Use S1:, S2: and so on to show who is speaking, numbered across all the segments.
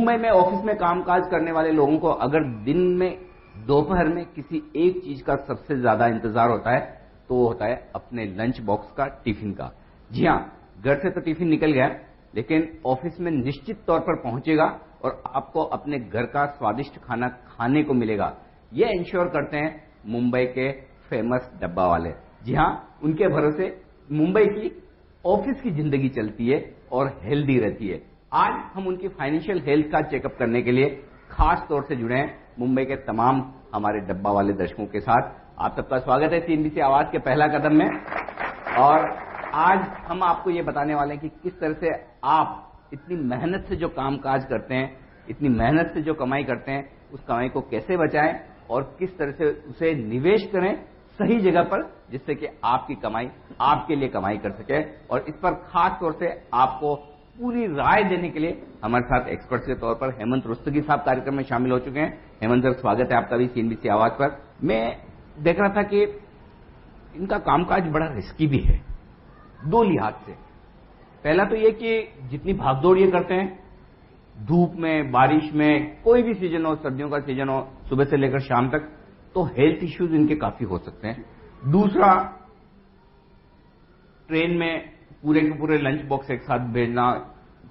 S1: मुंबई में ऑफिस में कामकाज करने वाले लोगों को अगर दिन में दोपहर में किसी एक चीज का सबसे ज्यादा इंतजार होता है तो वो होता है अपने लंच बॉक्स का, टिफिन का। जी हां, घर से तो टिफिन निकल गया, लेकिन ऑफिस में निश्चित तौर पर पहुंचेगा और आपको अपने घर का स्वादिष्ट खाना खाने को मिलेगा। ये इंश्योर करते हैं मुंबई के फेमस डब्बा वाले। जी हां, उनके भरोसे मुंबई की ऑफिस की जिंदगी चलती है और हेल्दी रहती है। आज हम उनकी फाइनेंशियल हेल्थ का चेकअप करने के लिए खास तौर से जुड़े हैं मुंबई के तमाम हमारे डब्बा वाले दर्शकों के साथ। आप सबका स्वागत है सीएनबीसी आवाज के पहला कदम में। और आज हम आपको ये बताने वाले हैं कि किस तरह से आप इतनी मेहनत से जो कामकाज करते हैं, इतनी मेहनत से जो कमाई करते हैं, उस कमाई को कैसे बचाएं और किस तरह से उसे निवेश करें सही जगह पर, जिससे कि आपकी कमाई आपके लिए कमाई कर सके। और इस पर खास तौर से आपको पूरी राय देने के लिए हमारे साथ एक्सपर्ट के तौर पर हेमंत रुस्तगी साहब कार्यक्रम में शामिल हो चुके हैं। हेमंत सर, स्वागत है आपका भी सीएनबीसी आवाज पर। मैं देख रहा था कि इनका कामकाज बड़ा रिस्की भी है दो लिहाज से। पहला तो ये कि जितनी भागदौड़ ये करते हैं, धूप में, बारिश में, कोई भी सीजन हो, सर्दियों का सीजन हो, सुबह से लेकर शाम तक, तो हेल्थ इश्यूज इनके काफी हो सकते हैं। दूसरा, ट्रेन में पूरे के पूरे लंच बॉक्स एक साथ भेजना,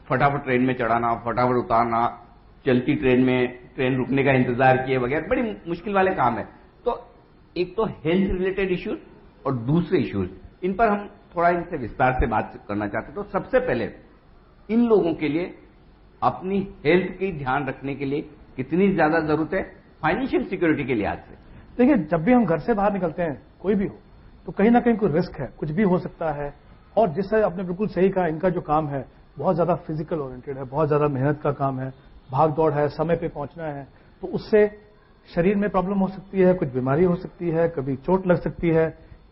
S1: फटाफट ट्रेन में चढ़ाना, फटाफट उतारना, चलती ट्रेन में ट्रेन रुकने का इंतजार किए वगैरह, बड़ी मुश्किल वाले काम है। तो एक तो हेल्थ रिलेटेड इश्यूज और दूसरे इश्यूज, इन पर हम थोड़ा इनसे विस्तार से बात करना चाहते हैं। तो सबसे पहले इन लोगों के लिए अपनी हेल्थ की ध्यान रखने के लिए कितनी ज्यादा जरूरत है फाइनेंशियल सिक्योरिटी के लिहाज से?
S2: देखिए, जब भी हम घर से बाहर निकलते हैं, कोई भी हो, तो कहीं ना कहीं कोई रिस्क है, कुछ भी हो सकता है। और जिससे आपने बिल्कुल सही कहा, इनका जो काम है बहुत ज्यादा फिजिकल ओरिएंटेड है, बहुत ज्यादा मेहनत का काम है, भाग दौड़ है, समय पे पहुंचना है। तो उससे शरीर में प्रॉब्लम हो सकती है, कुछ बीमारी हो सकती है, कभी चोट लग सकती है,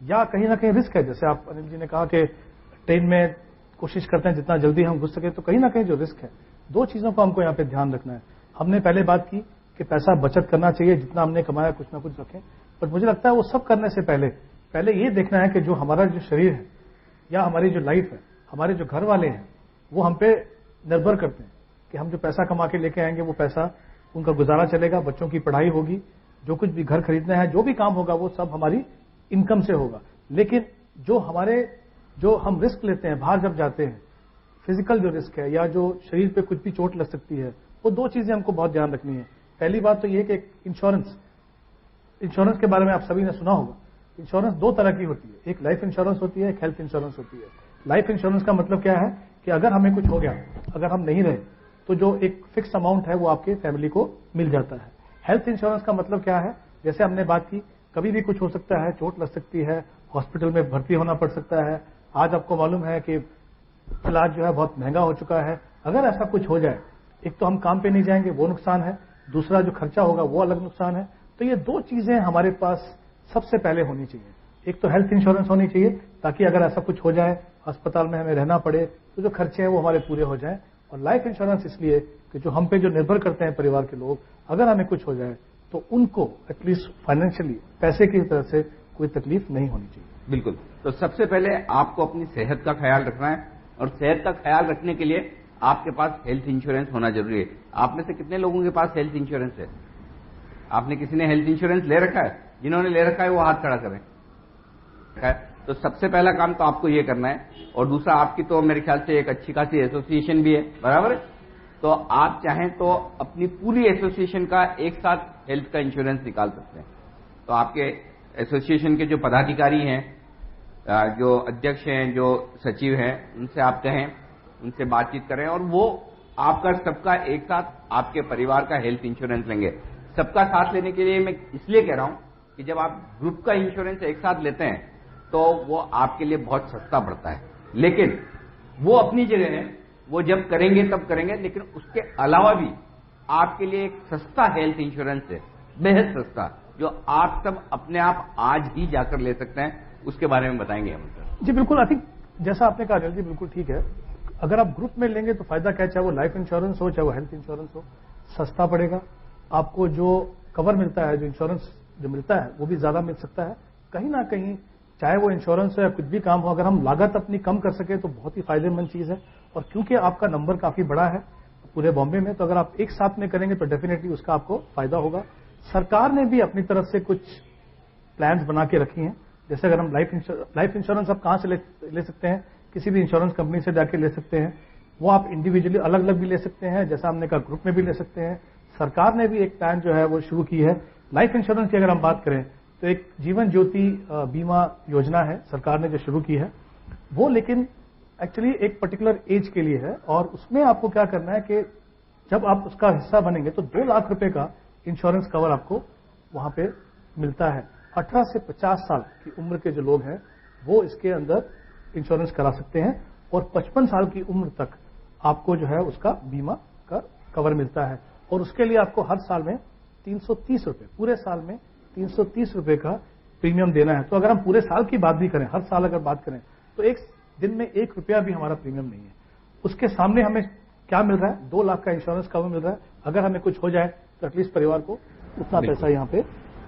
S2: या कहीं ना कहीं रिस्क है। जैसे आप अनिल जी ने कहा कि ट्रेन में कोशिश करते हैं जितना जल्दी हम घुस सके, तो कहीं ना कहीं जो रिस्क है, दो चीजों को हमको यहाँ पे ध्यान रखना है। हमने पहले बात की कि पैसा बचत करना चाहिए, जितना हमने कमाया कुछ ना कुछ रखें। पर मुझे लगता है वो सब करने से पहले ये देखना है कि जो हमारा जो शरीर है या हमारी जो लाइफ है, हमारे जो घर वाले हैं, वो हम पे निर्भर करते हैं कि हम जो पैसा कमा के लेके आएंगे वो पैसा उनका गुजारा चलेगा, बच्चों की पढ़ाई होगी, जो कुछ भी घर खरीदना है, जो भी काम होगा वो सब हमारी इनकम से होगा। लेकिन जो हम रिस्क लेते हैं बाहर जब जाते हैं, फिजिकल जो रिस्क है या जो शरीर पे कुछ भी चोट लग सकती है, वो दो चीजें हमको बहुत ध्यान रखनी है। पहली बात तो ये कि इंश्योरेंस के बारे में आप सभी ने सुना होगा। इंश्योरेंस दो तरह की होती है, एक लाइफ इंश्योरेंस होती है, एक हेल्थ इंश्योरेंस होती है। लाइफ इंश्योरेंस का मतलब क्या है कि अगर हमें कुछ हो गया, अगर हम नहीं रहे, तो जो एक फिक्स अमाउंट है वो आपके फैमिली को मिल जाता है। हेल्थ इंश्योरेंस का मतलब क्या है, जैसे हमने बात की, कभी भी कुछ हो सकता है, चोट लग सकती है, हॉस्पिटल में भर्ती होना पड़ सकता है। आज आपको मालूम है कि इलाज जो है बहुत महंगा हो चुका है। अगर ऐसा कुछ हो जाए, एक तो हम काम पे नहीं जाएंगे, वो नुकसान है, दूसरा जो खर्चा होगा वो अलग नुकसान है। तो ये दो चीजें हमारे पास सबसे पहले होनी चाहिए। एक तो हेल्थ इंश्योरेंस होनी चाहिए, ताकि अगर ऐसा कुछ हो जाए, अस्पताल में हमें रहना पड़े, तो जो खर्चे हैं वो हमारे पूरे हो जाएं। और लाइफ इंश्योरेंस इसलिए कि जो हम पे जो निर्भर करते हैं परिवार के लोग, अगर हमें कुछ हो जाए तो उनको एटलीस्ट फाइनेंशियली, पैसे की तरफ से कोई तकलीफ नहीं होनी चाहिए।
S1: बिल्कुल। तो सबसे पहले आपको अपनी सेहत का ख्याल रखना है, और सेहत का ख्याल रखने के लिए आपके पास हेल्थ इंश्योरेंस होना जरूरी है। आप में से कितने लोगों के पास हेल्थ इंश्योरेंस है? आपने किसी ने हेल्थ इंश्योरेंस ले रखा है? जिन्होंने ले रखा है वो हाथ खड़ा करें। तो सबसे पहला काम तो आपको ये करना है। और दूसरा, आपकी तो मेरे ख्याल से एक अच्छी खासी एसोसिएशन भी है, बराबर है? तो आप चाहें तो अपनी पूरी एसोसिएशन का एक साथ हेल्थ का इंश्योरेंस निकाल सकते हैं। तो आपके एसोसिएशन के जो पदाधिकारी हैं, जो अध्यक्ष हैं, जो सचिव हैं, उनसे आप कहें, उनसे बातचीत करें, और वो आपका सबका एक साथ आपके परिवार का हेल्थ इंश्योरेंस लेंगे। सबका साथ लेने के लिए मैं इसलिए कह रहा हूं कि जब आप ग्रुप का इंश्योरेंस एक साथ लेते हैं तो वो आपके लिए बहुत सस्ता पड़ता है। लेकिन वो अपनी जगह है, वो जब करेंगे तब करेंगे, लेकिन उसके अलावा भी आपके लिए एक सस्ता हेल्थ इंश्योरेंस है, बेहद सस्ता, जो आप सब अपने आप आज ही जाकर ले सकते हैं। उसके बारे में बताएंगे हम सर।
S2: जी बिल्कुल, आई थिंक जैसा आपने कहा जी, बिल्कुल ठीक है। अगर आप ग्रुप में लेंगे तो फायदा क्या, चाहे वो लाइफ इंश्योरेंस हो, चाहे वो हेल्थ इंश्योरेंस हो, सस्ता पड़ेगा। आपको जो कवर मिलता है, जो इंश्योरेंस जो मिलता है, वो भी ज्यादा मिल सकता है। कहीं ना कहीं चाहे वो इंश्योरेंस हो या कुछ भी काम हो, अगर हम लागत अपनी कम कर सके तो बहुत ही फायदेमंद चीज है। और क्योंकि आपका नंबर काफी बड़ा है, पूरे बॉम्बे में। तो अगर आप एक साथ में करेंगे तो डेफिनेटली उसका आपको फायदा होगा। सरकार ने भी अपनी तरफ से कुछ प्लान्स बना के रखी हैं। जैसे अगर हम लाइफ इंश्योरेंस आप कहां से ले सकते हैं, किसी भी इंश्योरेंस कंपनी से जाके ले सकते हैं। वो आप इंडिविजुअली अलग अलग भी ले सकते हैं, जैसा हमने कहा ग्रुप में भी ले सकते हैं। सरकार ने भी एक प्लान जो है वो शुरू की है। लाइफ इंश्योरेंस की अगर हम बात करें तो एक जीवन ज्योति बीमा योजना है सरकार ने जो शुरू की है वो, लेकिन एक्चुअली एक पर्टिकुलर एज के लिए है। और उसमें आपको क्या करना है कि जब आप उसका हिस्सा बनेंगे तो 2 लाख रुपए का इंश्योरेंस कवर आपको वहां पे मिलता है। 18 से 50 साल की उम्र के जो लोग हैं वो इसके अंदर इंश्योरेंस करा सकते हैं और 55 साल की उम्र तक आपको जो है उसका बीमा का कवर मिलता है। और उसके लिए आपको हर साल में 330 रुपए, पूरे साल में 330 रुपए का प्रीमियम देना है। तो अगर हम पूरे साल की बात भी करें, हर साल अगर बात करें तो एक दिन में 1 रुपया भी हमारा प्रीमियम नहीं है। उसके सामने हमें क्या मिल रहा है, 2 लाख का इंश्योरेंस कवर मिल रहा है। अगर हमें कुछ हो जाए तो एटलीस्ट परिवार को उतना पैसा यहाँ पे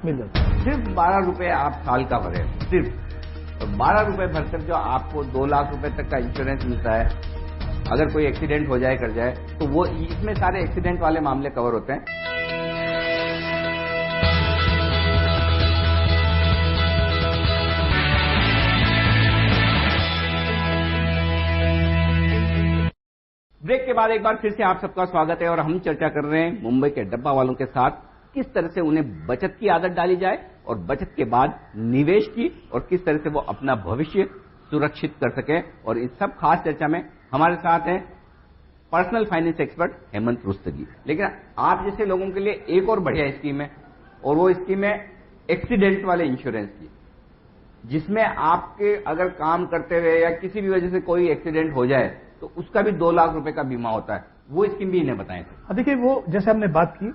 S2: मिल जाता है।
S1: सिर्फ 12 रुपए आप साल का भरे, सिर्फ 12 रुपए भरकर जो आपको 2 लाख रुपए तक का इंश्योरेंस मिलता है। अगर कोई एक्सीडेंट हो जाए कर जाए तो वो इसमें सारे एक्सीडेंट वाले मामले कवर होते हैं। ब्रेक के बाद एक बार फिर से आप सबका स्वागत है और हम चर्चा कर रहे हैं मुंबई के डब्बा वालों के साथ किस तरह से उन्हें बचत की आदत डाली जाए और बचत के बाद निवेश की और किस तरह से वो अपना भविष्य सुरक्षित कर सके। और इस सब खास चर्चा में हमारे साथ हैं personal finance expert Hemant Rustagi. लेकिन आप जैसे लोगों के लिए एक और बढ़िया स्कीम है और वो स्कीम है एक्सीडेंट वाले इंश्योरेंस की, जिसमें आपके अगर काम करते हुए या किसी भी वजह से कोई एक्सीडेंट हो जाए तो उसका भी 2 लाख रुपए का बीमा होता है। वो स्कीम भी इन्हें बताएं।
S2: देखिए, वो जैसे हमने बात की,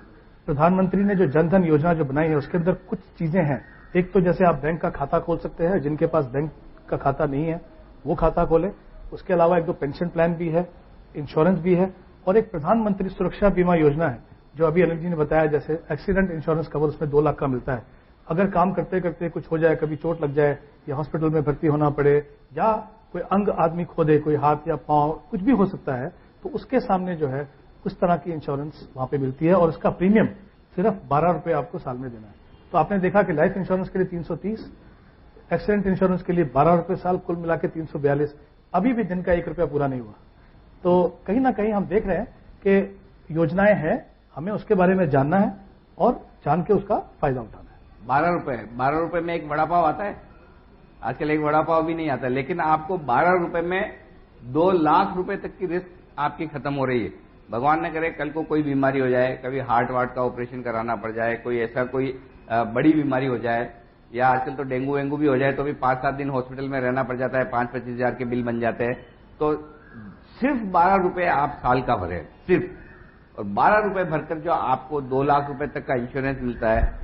S2: प्रधानमंत्री ने जो जनधन योजना जो बनाई है उसके अंदर कुछ चीजें हैं। एक तो जैसे आप बैंक का खाता खोल सकते हैं, जिनके पास बैंक का खाता नहीं है वो खाता खोले। उसके अलावा 1-2 पेंशन प्लान भी है, इंश्योरेंस भी है और एक प्रधानमंत्री सुरक्षा बीमा योजना है जो अभी अनिल जी ने बताया। जैसे एक्सीडेंट इंश्योरेंस कवर उसमें 2 लाख का मिलता है। अगर काम करते करते कुछ हो जाए, कभी चोट लग जाए या हॉस्पिटल में भर्ती होना पड़े या कोई अंग आदमी खो दे, कोई हाथ या पांव, कुछ भी हो सकता है, तो उसके सामने जो है उस तरह की इंश्योरेंस वहां पे मिलती है और उसका प्रीमियम सिर्फ 12 रुपए आपको साल में देना है। तो आपने देखा कि लाइफ इंश्योरेंस के लिए 330, एक्सीडेंट इंश्योरेंस के लिए 12 रुपए साल, कुल मिला के 342। अभी भी दिन का 1 रुपया पूरा नहीं हुआ। तो कहीं ना कहीं हम देख रहे हैं कि योजनाएं हैं, हमें उसके बारे में जानना है और जान के उसका फायदा उठाना है।
S1: 12 रुपए में एक वड़ा पाव आता है। आजकल एक वड़ा पाव भी नहीं आता, लेकिन आपको 12 रुपए में 2 लाख रुपए तक की रिस्क आपकी खत्म हो रही है। भगवान न करे कल को कोई बीमारी हो जाए, कभी हार्ट वार्ट का ऑपरेशन कराना पड़ जाए, कोई ऐसा कोई बड़ी बीमारी हो जाए, या आजकल तो डेंगू वेंगू भी हो जाए तो भी 5-7 दिन हॉस्पिटल में रहना पड़ जाता है, 5-25 हजार के बिल बन जाते हैं। तो सिर्फ 12 रुपए आप साल का भरे, सिर्फ। और 12 रुपए भरकर जो आपको 2 लाख रुपए तक का इंश्योरेंस मिलता है।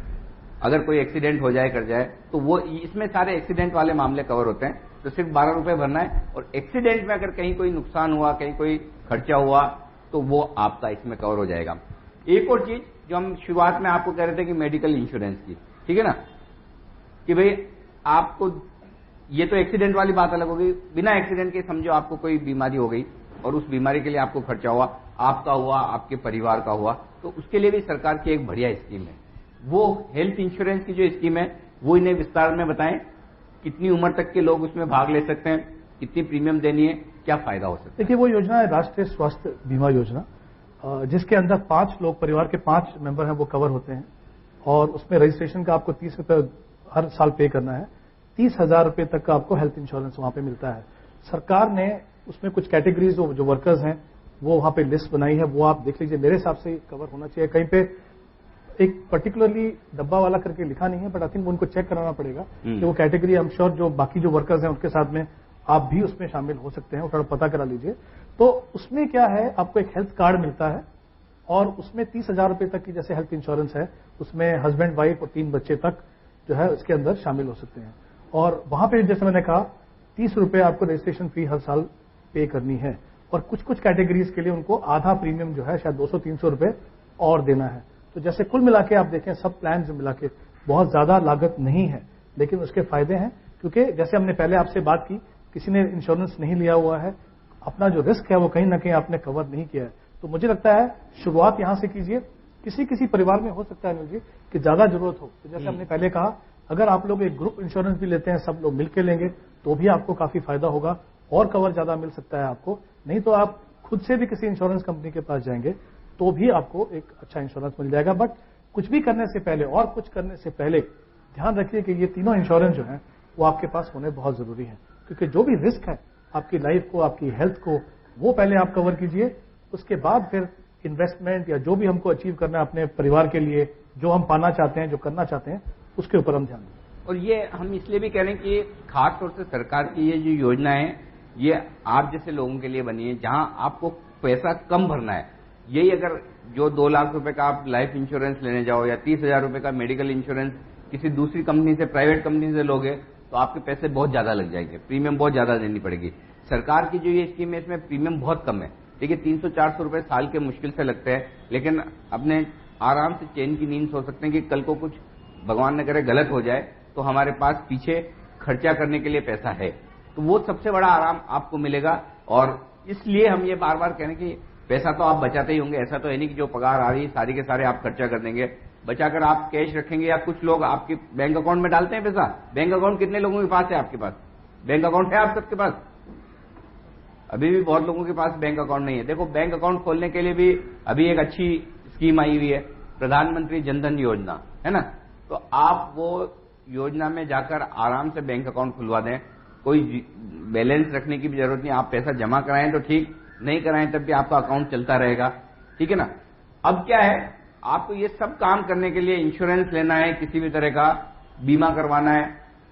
S1: अगर कोई एक्सीडेंट हो जाए कर जाए तो वो इसमें सारे एक्सीडेंट वाले मामले कवर होते हैं। तो सिर्फ 12 रुपए भरना है और एक्सीडेंट में अगर कहीं कोई नुकसान हुआ, कहीं कोई खर्चा हुआ तो वो आपका इसमें कवर हो जाएगा। एक और चीज जो हम शुरुआत में आपको कह रहे थे कि मेडिकल इंश्योरेंस की, ठीक है ना, कि भाई आपको ये तो एक्सीडेंट वाली बात अलग हो गई। बिना एक्सीडेंट के समझो आपको कोई बीमारी हो गई और उस बीमारी के लिए आपको खर्चा हुआ, आपका हुआ, आपके परिवार का हुआ, तो उसके लिए भी सरकार की एक बढ़िया स्कीम है। वो हेल्थ इंश्योरेंस की जो स्कीम है वो इन्हें विस्तार में बताएं। कितनी उम्र तक के लोग उसमें भाग ले सकते हैं, कितनी प्रीमियम देनी है, क्या फायदा हो सकता है?
S2: देखिए, वो योजना है राष्ट्रीय स्वास्थ्य बीमा योजना, जिसके अंदर 5 लोग, परिवार के 5 मेंबर हैं, वो कवर होते हैं। और उसमें रजिस्ट्रेशन का आपको 30 रुपए हर साल पे करना है। 30,000 रुपए तक का आपको हेल्थ इंश्योरेंस वहां पे मिलता है। सरकार ने उसमें कुछ कैटेगरीज जो वर्कर्स हैं वो वहां पे लिस्ट बनाई है, वो आप देख लीजिए। मेरे हिसाब से कवर होना चाहिए। कहीं पे एक पर्टिकुलरली डब्बा वाला करके लिखा नहीं है, बट आई थिंक उनको चेक कराना पड़ेगा कि वो कैटेगरी, आई एम श्योर जो बाकी जो वर्कर्स हैं उनके साथ में आप भी उसमें शामिल हो सकते हैं, थोड़ा पता करा लीजिए। तो उसमें क्या है, आपको एक हेल्थ कार्ड मिलता है और उसमें 30,000 रुपए तक की जैसे हेल्थ इंश्योरेंस है, उसमें हस्बैंड, वाइफ और 3 बच्चे तक जो है उसके अंदर शामिल हो सकते हैं। और वहां पे जैसे मैंने कहा 30 रुपए आपको रजिस्ट्रेशन फी हर साल पे करनी है और कुछ कुछ कैटेगरीज के लिए उनको आधा प्रीमियम जो है शायद 200-300 रुपए और देना है। तो जैसे कुल मिला के आप देखें, सब प्लान जो मिला के बहुत ज्यादा लागत नहीं है, लेकिन उसके फायदे हैं। क्योंकि जैसे हमने पहले आपसे बात की, किसी ने इंश्योरेंस नहीं लिया हुआ है, अपना जो रिस्क है वो कहीं ना कहीं आपने कवर नहीं किया है, तो मुझे लगता है शुरुआत यहां से कीजिए। किसी किसी परिवार में हो सकता है अनिल जी कि ज्यादा जरूरत हो, तो जैसे हमने पहले कहा, अगर आप लोग एक ग्रुप इंश्योरेंस भी लेते हैं, सब लोग मिलकर लेंगे, तो भी आपको काफी फायदा होगा और कवर ज्यादा मिल सकता है आपको। नहीं तो आप खुद से भी किसी इंश्योरेंस कंपनी के पास जाएंगे तो भी आपको एक अच्छा इंश्योरेंस मिल जाएगा। बट कुछ भी करने से पहले और कुछ करने से पहले ध्यान रखिए कि ये तीनों इंश्योरेंस जो है वो आपके पास होने बहुत जरूरी है, क्योंकि जो भी रिस्क है आपकी लाइफ को, आपकी हेल्थ को, वो पहले आप कवर कीजिए। उसके बाद फिर इन्वेस्टमेंट या जो भी हमको अचीव करना है अपने परिवार के लिए, जो हम पाना चाहते हैं, जो करना चाहते हैं, उसके ऊपर हम ध्यान दें।
S1: और ये हम इसलिए भी कह रहे हैं कि खास तौर से सरकार की ये जो योजना है, ये आप जैसे लोगों के लिए बनी है, जहां आपको पैसा कम भरना है। यही अगर जो 2 लाख रुपए का आप लाइफ इंश्योरेंस लेने जाओ या 30,000 रुपए का मेडिकल इंश्योरेंस किसी दूसरी कंपनी से, प्राइवेट कंपनी से लोगे, तो आपके पैसे बहुत ज्यादा लग जाएंगे, प्रीमियम बहुत ज्यादा देनी पड़ेगी। सरकार की जो ये स्कीम है, इसमें प्रीमियम बहुत कम है। देखिए 300-400 रुपए साल के मुश्किल से लगते हैं, लेकिन अपने आराम से चैन की नींद सो सकते हैं कि कल को कुछ भगवान न करे गलत हो जाए तो हमारे पास पीछे खर्चा करने के लिए पैसा है। तो वो सबसे बड़ा आराम आपको मिलेगा। और इसलिए हम ये बार बार कह रहे हैं कि पैसा तो आप बचाते ही होंगे, ऐसा तो है नहीं कि जो पगार आ रही है सारी के सारे आप खर्चा कर देंगे। बचाकर आप कैश रखेंगे, या कुछ लोग आपके बैंक अकाउंट में डालते हैं पैसा। बैंक अकाउंट कितने लोगों के पास है? आपके पास बैंक अकाउंट है? आप सबके पास? अभी भी बहुत लोगों के पास बैंक अकाउंट नहीं है। देखो, बैंक अकाउंट खोलने के लिए भी अभी एक अच्छी स्कीम आई हुई है, प्रधानमंत्री जनधन योजना, है ना। तो आप वो योजना में जाकर आराम से बैंक अकाउंट खुलवा दें, कोई बैलेंस रखने की भी जरूरत नहीं। आप पैसा जमा कराएं तो ठीक, नहीं कराएं तब भी आपका अकाउंट चलता रहेगा, ठीक है ना। अब क्या है, आपको ये सब काम करने के लिए इंश्योरेंस लेना है, किसी भी तरह का बीमा करवाना है,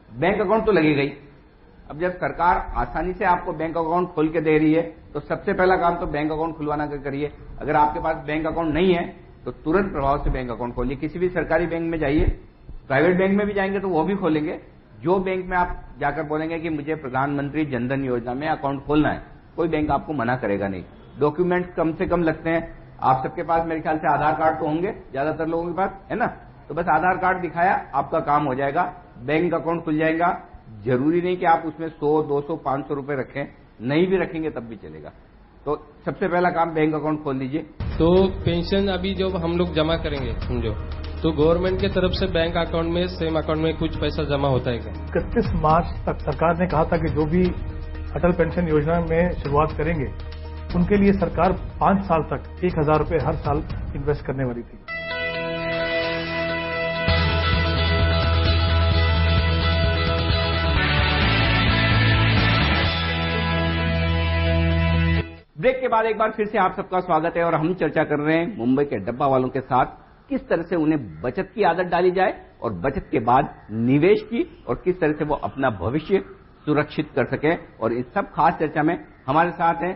S1: बैंक अकाउंट तो लगेगा ही। अब जब सरकार आसानी से आपको बैंक अकाउंट खोल के दे रही है, तो सबसे पहला काम तो बैंक अकाउंट खुलवाना करिए। अगर आपके पास बैंक अकाउंट नहीं है तो तुरंत प्रभाव से बैंक अकाउंट खोलिए। किसी भी सरकारी बैंक में जाइए, प्राइवेट बैंक में भी जाएंगे तो वो भी खोलेंगे। जो बैंक में आप जाकर बोलेंगे कि मुझे प्रधानमंत्री जनधन योजना में अकाउंट खोलना है, कोई बैंक आपको मना करेगा नहीं। डॉक्यूमेंट्स कम से कम लगते हैं। आप सबके पास मेरे ख्याल से आधार कार्ड तो होंगे ज्यादातर लोगों के पास, है ना। तो बस आधार कार्ड दिखाया, आपका काम हो जाएगा, बैंक अकाउंट खुल जाएगा। जरूरी नहीं कि आप उसमें 100, 200, 500 रुपए रखें, नहीं भी रखेंगे तब भी चलेगा। तो सबसे पहला काम बैंक अकाउंट खोल दीजिए।
S3: तो पेंशन अभी जब हम लोग जमा करेंगे समझो, तो गवर्नमेंट की तरफ से बैंक अकाउंट में, सेम अकाउंट में कुछ पैसा जमा होता है क्या?
S2: 31 मार्च तक सरकार ने कहा था कि जो भी अटल पेंशन योजना में शुरुआत करेंगे उनके लिए सरकार 5 साल तक 1,000 रुपए हर साल इन्वेस्ट करने वाली थी।
S1: ब्रेक के बाद एक बार फिर से आप सबका स्वागत है और हम चर्चा कर रहे हैं मुंबई के डब्बा वालों के साथ, किस तरह से उन्हें बचत की आदत डाली जाए और बचत के बाद निवेश की, और किस तरह से वो अपना भविष्य सुरक्षित कर सके। और इस सब खास चर्चा में हमारे साथ हैं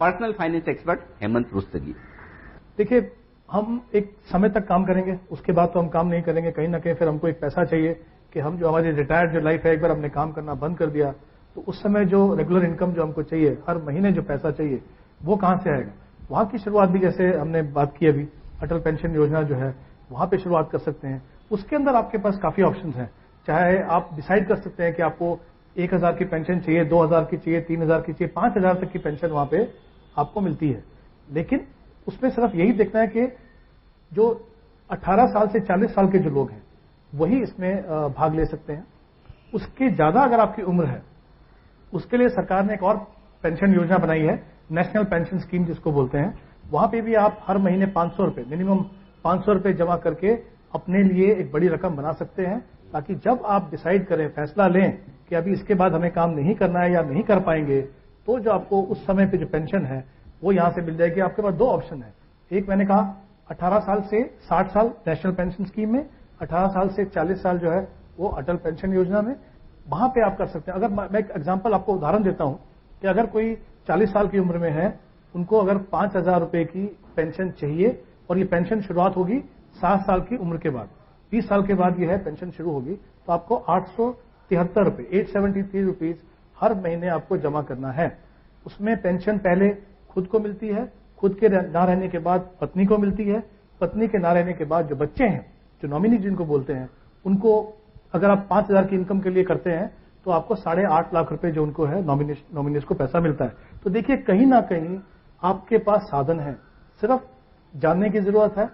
S1: personal finance expert Hemant Rustagi.
S2: देखिए, हम एक समय तक काम करेंगे, उसके बाद तो हम काम नहीं करेंगे। कहीं ना कहीं फिर हमको एक पैसा चाहिए कि हम जो हमारी रिटायर्ड जो लाइफ है, एक बार हमने काम करना बंद कर दिया तो उस समय जो रेगुलर इनकम जो हमको चाहिए, हर महीने जो पैसा चाहिए, वो कहां से आएगा। वहां की शुरुआत भी जैसे हमने बात की अभी, अटल पेंशन योजना जो है वहां पे शुरुआत कर सकते हैं। उसके अंदर आपके पास काफी ऑप्शंस हैं। चाहे आप डिसाइड कर सकते हैं कि आपको 1,000 की पेंशन चाहिए, 2,000 की चाहिए, 3,000 की चाहिए, 5,000 तक की पेंशन वहां पे आपको मिलती है। लेकिन उसमें सिर्फ यही देखना है कि जो 18 साल से 40 साल के जो लोग हैं वही इसमें भाग ले सकते हैं। उसके ज्यादा अगर आपकी उम्र है, उसके लिए सरकार ने एक और पेंशन योजना बनाई है, नेशनल पेंशन स्कीम जिसको बोलते हैं। वहां पे भी आप हर महीने 500 रुपए, मिनिमम 500 रुपए जमा करके अपने लिए एक बड़ी रकम बना सकते हैं, ताकि जब आप डिसाइड करें, फैसला लें कि अभी इसके बाद हमें काम नहीं करना है या नहीं कर पाएंगे, तो जो आपको उस समय पे जो पेंशन है वो यहां से मिल जाएगी। आपके पास 2 ऑप्शन है। एक मैंने कहा 18 साल से 60 साल नेशनल पेंशन स्कीम में, 18 साल से 40 साल जो है वो अटल पेंशन योजना में, वहां पे आप कर सकते हैं। अगर मैं एक एग्जांपल आपको उदाहरण देता हूं कि अगर कोई 40 साल की उम्र में है, उनको अगर 5,000 रुपए की पेंशन चाहिए और ये पेंशन शुरुआत होगी 60 साल की उम्र के बाद, 20 साल के बाद ये है पेंशन शुरू होगी, तो आपको 873 रुपए, 873 रुपीज हर महीने आपको जमा करना है। उसमें पेंशन पहले खुद को मिलती है, खुद के ना रहने के बाद पत्नी को मिलती है, पत्नी के ना रहने के बाद जो बच्चे हैं, जो नॉमिनी जिनको बोलते हैं, उनको अगर आप 5,000 की इनकम के लिए करते हैं तो आपको 8.5 लाख रुपए जो उनको है नॉमिनीज को पैसा मिलता है। तो देखिए, कहीं ना कहीं आपके पास साधन है, सिर्फ जानने की जरूरत है,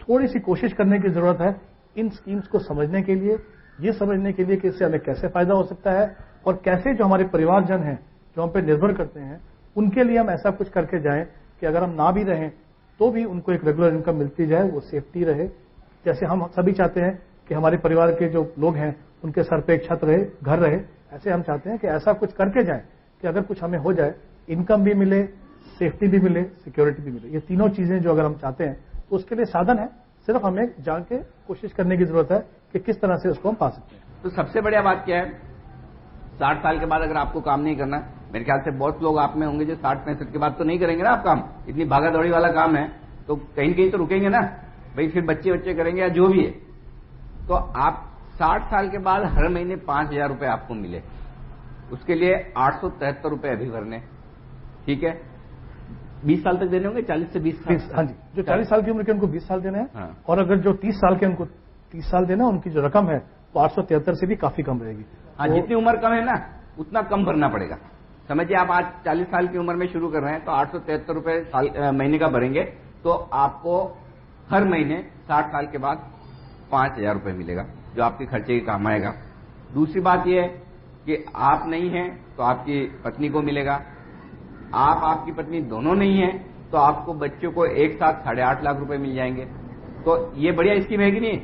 S2: थोड़ी सी कोशिश करने की जरूरत है इन स्कीम्स को समझने के लिए, ये समझने के लिए कि इससे हमें कैसे फायदा हो सकता है और कैसे जो हमारे परिवारजन हैं जो हम पे निर्भर करते हैं उनके लिए हम ऐसा कुछ करके जाएं कि अगर हम ना भी रहें तो भी उनको एक रेगुलर इनकम मिलती जाए, वो सेफ्टी रहे। जैसे हम सभी चाहते हैं कि हमारे परिवार के जो लोग हैं उनके सर पे एक छत रहे, घर रहे, ऐसे हम चाहते हैं कि ऐसा कुछ करके जाएं कि अगर कुछ हमें हो जाए इनकम भी मिले, सेफ्टी भी मिले, सिक्योरिटी भी मिले। ये तीनों चीजें जो अगर हम चाहते हैं तो उसके लिए साधन है, सिर्फ हमें जाके कोशिश करने की जरूरत है कि किस तरह से उसको हम पा सकते हैं।
S1: तो सबसे बढ़िया बात क्या है, 60 साल के बाद अगर आपको काम नहीं करना, मेरे ख्याल से बहुत लोग आप में होंगे जो 60-65 के बाद तो नहीं करेंगे ना आप काम, इतनी भागा दौड़ी वाला काम है, तो कहीं कहीं तो रुकेंगे ना भाई, फिर बच्चे करेंगे या जो भी है। तो आप 60 साल के बाद हर महीने 5,000 रुपए आपको मिले, उसके लिए 873 रुपए अभी भरने, ठीक है। 20 साल तक देने होंगे, 40 से 20 साल।
S2: हाँ जी, जो 40 साल की उम्र के उनको 20 साल देने हैं।
S1: हाँ।
S2: और अगर जो 30 साल के उनको 30 साल देना, उनकी जो रकम है वो 873 से भी काफी कम रहेगी।
S1: हाँ, जितनी उम्र कम है ना उतना कम भरना पड़ेगा। समझिए आप आज 40 साल की उम्र में शुरू कर रहे हैं तो 873 रुपए महीने का भरेंगे तो आपको हर महीने 60 साल के बाद 5,000 रुपए मिलेगा जो आपके खर्चे के काम आएगा। दूसरी बात यह है कि आप नहीं हैं तो आपकी पत्नी को मिलेगा, आपकी पत्नी दोनों नहीं है तो आपको बच्चों को एक साथ 8.5 लाख रुपए मिल जाएंगे। तो ये बढ़िया स्कीम है कि नहीं,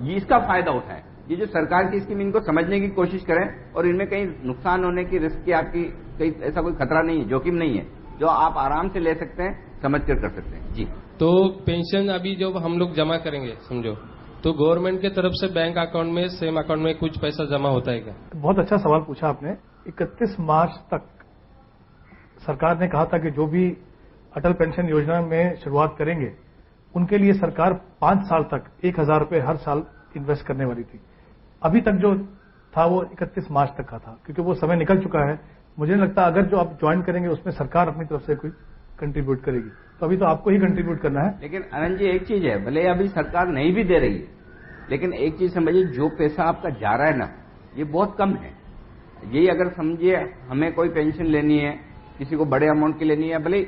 S1: ये इसका फायदा उठाएं। ये जो सरकार की स्कीम, इनको समझने की कोशिश करें और इनमें कहीं नुकसान होने की रिस्क की आपकी कहीं ऐसा कोई खतरा नहीं है, जोखिम नहीं है, जो आप आराम से ले सकते हैं, समझ कर सकते हैं। जी,
S3: तो पेंशन अभी जब हम लोग जमा करेंगे समझो, तो गवर्नमेंट के तरफ से बैंक अकाउंट में, सेम अकाउंट में कुछ पैसा जमा होता है क्या?
S2: बहुत अच्छा सवाल पूछा आपने। 31 मार्च तक सरकार ने कहा था कि जो भी अटल पेंशन योजना में शुरुआत करेंगे उनके लिए सरकार 5 साल तक 1,000 रुपए हर साल इन्वेस्ट करने वाली थी। अभी तक जो था वो 31 मार्च तक का था, क्योंकि वो समय निकल चुका है। मुझे नहीं लगता अगर जो आप ज्वाइन करेंगे उसमें सरकार अपनी तरफ से कोई कंट्रीब्यूट करेगी, तो अभी तो आपको ही कंट्रीब्यूट करना है।
S1: लेकिन आनंद जी एक चीज है, भले अभी सरकार नहीं भी दे रही है, लेकिन एक चीज समझिए, जो पैसा आपका जा रहा है ना ये बहुत कम है। यही अगर समझिए हमें कोई पेंशन लेनी है, किसी को बड़े अमाउंट की लेनी है, भले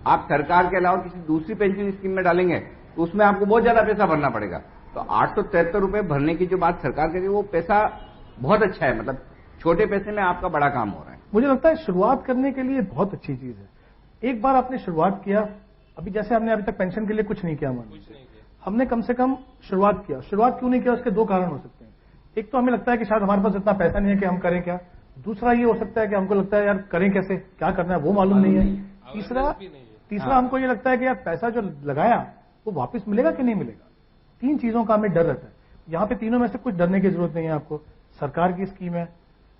S1: आप सरकार के अलावा किसी दूसरी पेंशन स्कीम में डालेंगे तो उसमें आपको बहुत ज्यादा पैसा भरना पड़ेगा। तो 873 रुपए भरने की जो बात सरकार करेगी वो पैसा बहुत अच्छा है, मतलब छोटे पैसे में आपका बड़ा काम हो रहा है।
S2: मुझे लगता है शुरुआत करने के लिए बहुत अच्छी चीज है। एक बार आपने शुरुआत किया, अभी जैसे हमने अभी तक पेंशन के लिए कुछ नहीं किया, हमने कम से कम शुरुआत किया। शुरुआत क्यों नहीं किया, उसके दो कारण हो सकते हैं। एक तो हमें लगता है कि शायद हमारे पास इतना पैसा नहीं है कि हम करें क्या। दूसरा ये हो सकता है कि हमको लगता है यार करें कैसे, क्या करना है वो मालूम नहीं है। तीसरा हमको ये लगता है कि यार पैसा जो लगाया वो वापस मिलेगा कि नहीं मिलेगा। 3 चीजों का हमें डर रहता है। यहां पे तीनों में से कुछ डरने की जरूरत नहीं है आपको। सरकार की स्कीम है,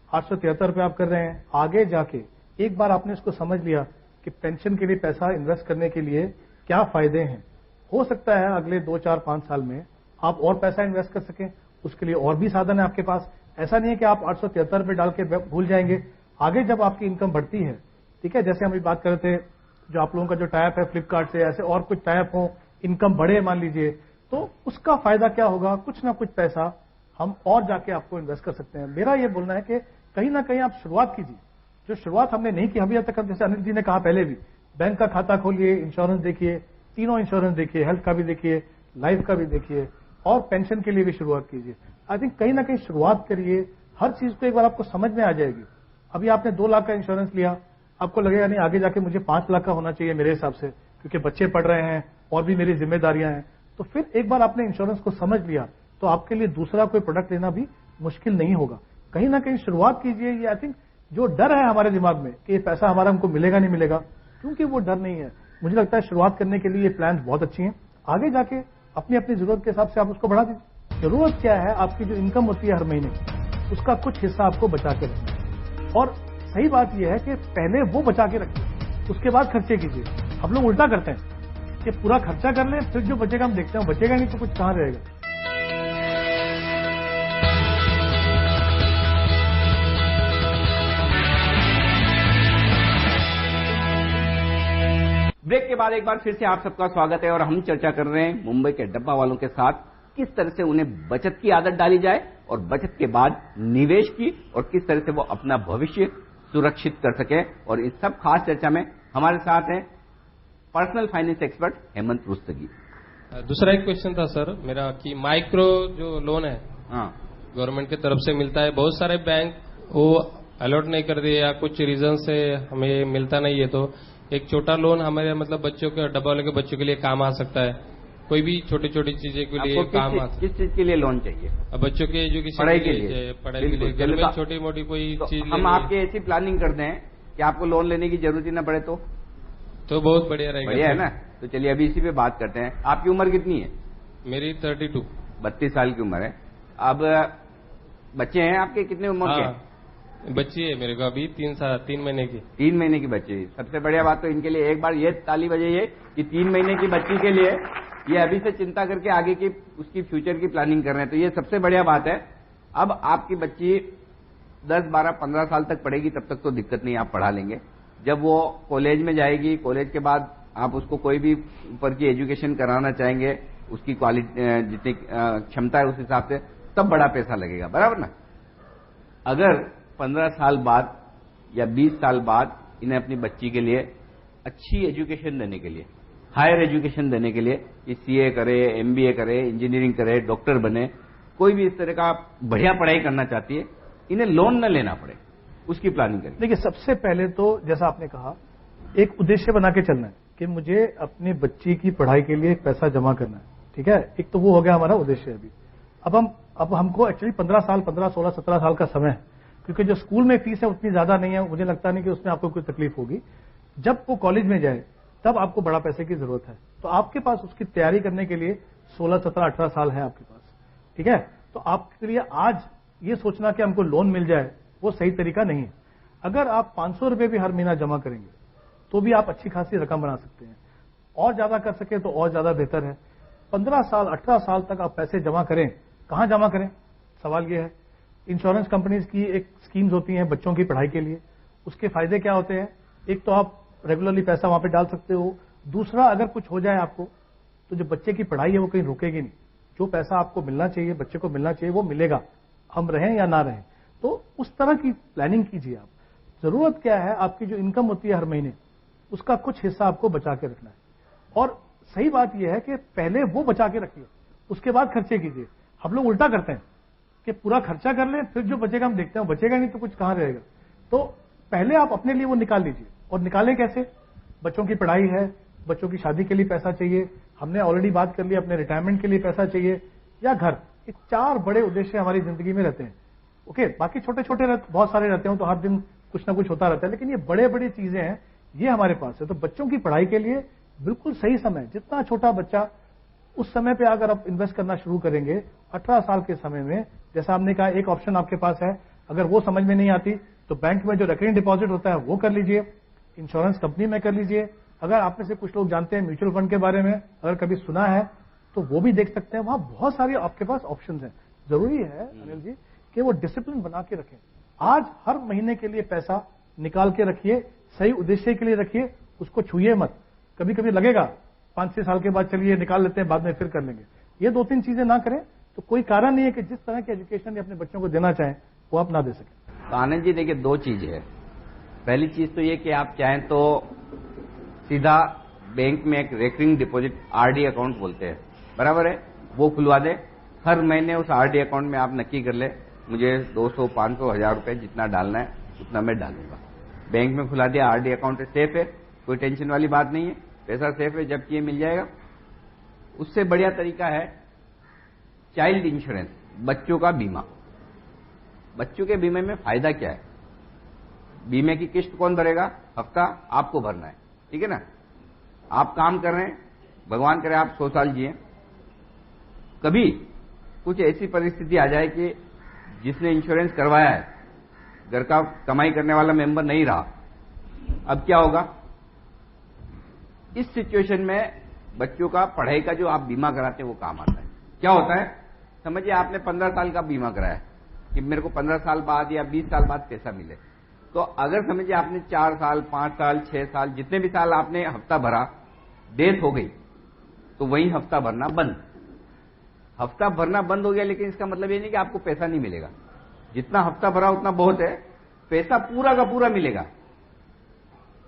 S2: 873 रुपए आप कर रहे हैं। आगे जाके एक बार आपने इसको समझ लिया कि पेंशन के लिए पैसा इन्वेस्ट करने के लिए क्या फायदे हैं, हो सकता है अगले 2, 4, 5 साल में आप और पैसा इन्वेस्ट कर सकें। उसके लिए और भी साधन है आपके पास। ऐसा नहीं है कि आप 873 रुपए डाल के भूल जाएंगे। आगे जब आपकी इनकम बढ़ती है, ठीक है, जैसे हम अभी बात कर रहे थे, जो आप लोगों का जो टाइप है फ्लिपकार्ट से, ऐसे और कुछ टाइप हो, इनकम बढ़े मान लीजिए, तो उसका फायदा क्या होगा, कुछ ना कुछ पैसा हम और जाके आपको इन्वेस्ट कर सकते हैं। मेरा ये बोलना है कि कहीं ना कहीं आप शुरुआत कीजिए, जो शुरुआत हमने नहीं की अभी तक। जैसे अनिल जी ने कहा पहले भी, बैंक का खाता खोलिए, इंश्योरेंस देखिए, तीनों इंश्योरेंस देखिए, हेल्थ का भी देखिए, लाइफ का भी देखिए, और पेंशन के लिए भी शुरुआत कीजिए। आई थिंक कहीं ना कहीं शुरुआत करिए, हर चीज को एक बार आपको समझ में आ जाएगी। अभी आपने 2 लाख का इंश्योरेंस लिया, आपको लगेगा नहीं आगे जाके मुझे 5 लाख का होना चाहिए मेरे हिसाब से, क्योंकि बच्चे पढ़ रहे हैं और भी मेरी जिम्मेदारियां हैं। तो फिर एक बार आपने इंश्योरेंस को समझ लिया तो आपके लिए दूसरा कोई प्रोडक्ट लेना भी मुश्किल नहीं होगा। कहीं ना कहीं शुरुआत कीजिए। ये आई थिंक जो डर है हमारे दिमाग में कि ये पैसा हमारा हमको मिलेगा नहीं मिलेगा, क्योंकि वो डर नहीं है। मुझे लगता है शुरुआत करने के लिए ये प्लान बहुत अच्छी हैं। आगे जाके अपनी अपनी जरूरत के हिसाब से आप उसको बढ़ा दीजिए। जरूरत क्या है, आपकी जो इनकम होती है हर महीने, उसका कुछ हिस्सा आपको बचा के रखना है। और सही बात यह है कि पहले वो बचा के रखिए, उसके बाद खर्चे कीजिए। हम लोग उल्टा करते हैं कि पूरा खर्चा कर लें, फिर जो बचेगा हम देखते हैं, बचेगा नहीं तो कुछ कहां रहेगा।
S1: ब्रेक के बाद एक बार फिर से आप सबका स्वागत है और हम चर्चा कर रहे हैं मुंबई के डब्बा वालों के साथ, किस तरह से उन्हें बचत की आदत डाली जाए और बचत के बाद निवेश की, और किस तरह से वो अपना भविष्य सुरक्षित कर सके। और इस सब खास चर्चा में हमारे साथ हैं personal finance expert Hemant Rustagi.
S3: दूसरा एक क्वेश्चन था सर मेरा कि माइक्रो जो लोन है
S1: हाँ,
S3: गवर्नमेंट की तरफ से मिलता है, बहुत सारे बैंक वो अलॉट नहीं कर दिए या कुछ रीजन से हमें मिलता नहीं है, तो एक छोटा लोन हमारे मतलब बच्चों के डब्बा वाले के बच्चों के लिए काम आ सकता है, कोई भी छोटी छोटी चीजें के लिए
S1: आपको
S3: काम आ सकता
S1: किस चीज के लिए लोन चाहिए?
S3: है, बच्चों के एजुकेशन
S1: पढ़ाई के लिए,
S3: पढ़ाई के लिए, घर में छोटी मोटी कोई
S1: तो
S3: चीज
S1: हम आपके ऐसी प्लानिंग कर दें कि आपको लोन लेने की जरूरत ही ना पड़े तो
S3: बहुत बढ़िया रहेगा।
S1: बढ़िया है ना। तो चलिए अभी इसी पे बात करते हैं। आपकी उम्र कितनी है?
S3: मेरी 32।
S1: 32 साल की उम्र है। अब बच्चे हैं आपके? कितने उम्र के?
S3: बच्ची है मेरे को अभी 3 महीने की।
S1: 3 महीने की बच्ची। सबसे बढ़िया बात तो इनके लिए एक बार ये ताली बजाइए कि 3 महीने की बच्ची के लिए ये अभी से चिंता करके आगे की उसकी फ्यूचर की प्लानिंग कर रहे हैं, तो ये सबसे बढ़िया बात है। अब आपकी बच्ची 10, 12, 15 साल तक पढ़ेगी, तब तक तो दिक्कत नहीं, आप पढ़ा लेंगे। जब वो कॉलेज में जाएगी, कॉलेज के बाद आप उसको कोई भी ऊपर की एजुकेशन कराना चाहेंगे, उसकी क्वालिटी जितनी क्षमता है उस हिसाब से, तब बड़ा पैसा लगेगा, बराबर ना। अगर 15 साल बाद या 20 साल बाद इन्हें अपनी बच्ची के लिए अच्छी एजुकेशन देने के लिए, हायर एजुकेशन देने के लिए कि सीए करे, एमबीए करे, इंजीनियरिंग करे, डॉक्टर बने, कोई भी इस तरह का बढ़िया पढ़ाई करना चाहती है, इन्हें लोन न लेना पड़े, उसकी प्लानिंग करें।
S2: देखिए, सबसे पहले तो जैसा आपने कहा, एक उद्देश्य बना के चलना है कि मुझे अपनी बच्ची की पढ़ाई के लिए एक पैसा जमा करना है, ठीक है। एक तो वो हो गया हमारा उद्देश्य। अभी अब हमको एक्चुअली 15 साल, 15, 16, 17 साल का समय है, क्योंकि जो स्कूल में फीस है उतनी ज्यादा नहीं है, मुझे लगता नहीं कि उसमें आपको कोई तकलीफ होगी। जब वो कॉलेज में जाए तब आपको बड़ा पैसे की जरूरत है, तो आपके पास उसकी तैयारी करने के लिए 16, 17, 18 साल है आपके पास, ठीक है। तो आपके लिए आज ये सोचना कि हमको लोन मिल जाए वो सही तरीका नहीं है। अगर आप 500 रुपए भी हर महीना जमा करेंगे तो भी आप अच्छी खासी रकम बना सकते हैं, और ज्यादा कर सके तो और ज्यादा बेहतर है। 15 साल, 18 साल तक आप पैसे जमा करें। कहां जमा करें, सवाल यह है। इंश्योरेंस कंपनीज की एक स्कीम्स होती हैं बच्चों की पढ़ाई के लिए, उसके फायदे क्या होते हैं? एक तो आप रेगुलरली पैसा वहां पे डाल सकते हो। दूसरा, अगर कुछ हो जाए आपको तो जो बच्चे की पढ़ाई है वो कहीं रुकेगी नहीं। जो पैसा आपको मिलना चाहिए, बच्चे को मिलना चाहिए, वो मिलेगा, हम रहें या ना रहें। तो उस तरह की प्लानिंग कीजिए आप। जरूरत क्या है, आपकी जो इनकम होती है हर महीने, उसका कुछ हिस्सा आपको बचा के रखना है। और सही बात यह है कि पहले वो बचा के रखिए, उसके बाद खर्चे कीजिए। हम लोग उल्टा करते हैं कि पूरा खर्चा कर लें, फिर जो बचेगा हम देखते हैं, बचेगा नहीं तो कुछ कहां रहेगा। तो पहले आप अपने लिए वो निकाल लीजिए। और निकालें कैसे? बच्चों की पढ़ाई है, बच्चों की शादी के लिए पैसा चाहिए, हमने ऑलरेडी बात कर ली, अपने रिटायरमेंट के लिए पैसा चाहिए, या घर। ये 4 बड़े उद्देश्य हमारी जिंदगी में रहते हैं। ओके, बाकी छोटे छोटे बहुत सारे रहते हैं, तो हर दिन कुछ ना कुछ होता रहता है, लेकिन ये बड़े बड़ी चीजें हैं, ये हमारे पास है। तो बच्चों की पढ़ाई के लिए बिल्कुल सही समय, जितना छोटा बच्चा उस समय पे अगर आप इन्वेस्ट करना शुरू करेंगे 18 साल के समय में, जैसा आपने कहा, एक ऑप्शन आपके पास है। अगर वो समझ में नहीं आती तो बैंक में जो रिकरिंग डिपॉजिट होता है वो कर लीजिए, इंश्योरेंस कंपनी में कर लीजिए। अगर आप में से कुछ लोग जानते हैं म्यूचुअल फंड के बारे में, अगर कभी सुना है तो वो भी देख सकते हैं। वहां बहुत सारी आपके पास ऑप्शन हैं। जरूरी है अनिल जी कि वो डिसिप्लिन बना के रखें। आज हर महीने के लिए पैसा निकाल के रखिए, सही उद्देश्य के लिए रखिए, उसको छूइए मत। कभी कभी लगेगा 5-6 साल के बाद चलिए निकाल लेते हैं, बाद में फिर कर लेंगे। ये 2-3 चीजें ना करें तो कोई कारण नहीं है कि जिस तरह की एजुकेशन अपने बच्चों को देना चाहें वो आप ना दे सकें।
S1: तो आनंद जी देखिए, 2 चीज है। पहली चीज तो ये कि आप चाहें तो सीधा बैंक में एक रेकरिंग डिपॉजिट आरडी अकाउंट बोलते हैं, बराबर है, वो खुलवा दे। हर महीने उस आरडी अकाउंट में आप नक्की कर ले, मुझे 200, 500, 1000 रुपए जितना डालना है उतना मैं डालूंगा। बैंक में खुला दिया, आरडी अकाउंट सेफ है, कोई टेंशन वाली बात नहीं है, पैसा सेफ है, जब चाहिए मिल जाएगा। उससे बढ़िया तरीका है चाइल्ड इंश्योरेंस, बच्चों का बीमा। बच्चों के बीमे में फायदा क्या है? बीमे की किस्त कौन भरेगा? हफ्ता आपको भरना है, ठीक है ना। आप काम कर रहे हैं, भगवान करे आप 100 साल जिए, कभी कुछ ऐसी परिस्थिति आ जाए कि जिसने इंश्योरेंस करवाया है घर का कमाई करने वाला मेंबर नहीं रहा, अब क्या होगा? इस सिचुएशन में बच्चों का पढ़ाई का जो आप बीमा कराते हैं वो काम आता है। क्या होता है? समझिए आपने 15 साल का बीमा कराया कि मेरे को 15 साल बाद या 20 साल बाद पैसा मिले। तो अगर समझिए आपने 4 साल, 5 साल, 6 साल, जितने भी साल आपने हफ्ता भरा, डेथ हो गई तो वही हफ्ता भरना बंद। हफ्ता भरना बंद हो गया, लेकिन इसका मतलब ये नहीं कि आपको पैसा नहीं मिलेगा। जितना हफ्ता भरा उतना बहुत है, पैसा पूरा का पूरा मिलेगा